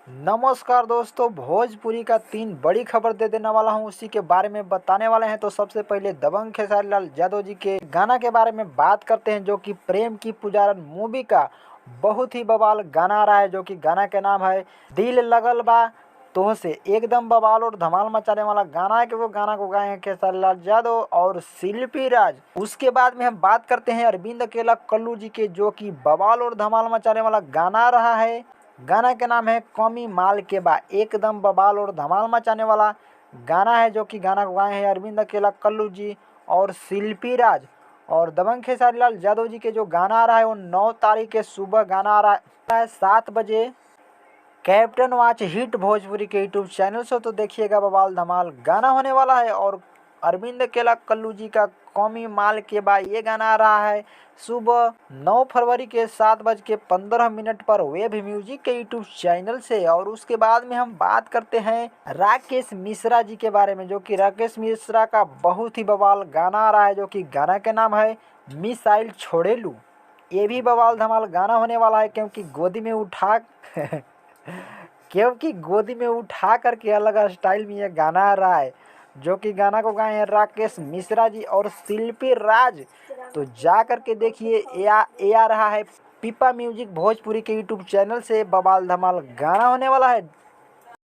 नमस्कार दोस्तों, भोजपुरी का 3 बड़ी खबर दे देने वाला हूँ, उसी के बारे में बताने वाले हैं। तो सबसे पहले दबंग खेसारी लाल यादव जी के गाना के बारे में बात करते हैं, जो कि प्रेम की पुजारन मूवी का बहुत ही बवाल गाना आ रहा है, जो कि गाना के नाम है दिल लगल बा तो से। एकदम बवाल और धमाल मचाने वाला गाना है कि वो गाना को गाए हैं खेसारी लाल यादव और शिल्पी राज। उसके बाद में हम बात करते हैं अरविंद अकेला कल्लू जी के, जो कि बवाल और धमाल मचाने वाला गाना आ रहा है। गाना के नाम है कौमी माल के बा। एकदम बवाल और धमाल मचाने वाला गाना है, जो कि गाना को गाए हैं अरविंद अकेला कल्लू जी और शिल्पी राज। और दबंग खेसारी लाल यादव जी के जो गाना आ रहा है वो 9 तारीख के सुबह गाना आ रहा है 7 बजे कैप्टन वॉच हिट भोजपुरी के यूट्यूब चैनल से। तो देखिएगा, बवाल धमाल गाना होने वाला है। और अरविंद केला कल्लू जी का कौमी माल के बाद ये गाना आ रहा है सुबह 9 फरवरी के 7:15 पर वेब म्यूजिक के यूट्यूब चैनल से। और उसके बाद में हम बात करते हैं राकेश मिश्रा जी के बारे में, जो कि राकेश मिश्रा का बहुत ही बवाल गाना आ रहा है, जो कि गाना के नाम है मिसाइल छोड़ेलू। ये भी बवाल धमाल गाना होने वाला है, क्योंकि गोदी में उठा क्योंकि गोदी में उठा करके अलग स्टाइल में ये गाना आ रहा है, जो कि गाना को गाए हैं राकेश मिश्रा जी और शिल्पी राज। तो जा करके देखिए, ये आ रहा है पीपा म्यूजिक भोजपुरी के यूट्यूब चैनल से। बवाल धमाल गाना होने वाला है।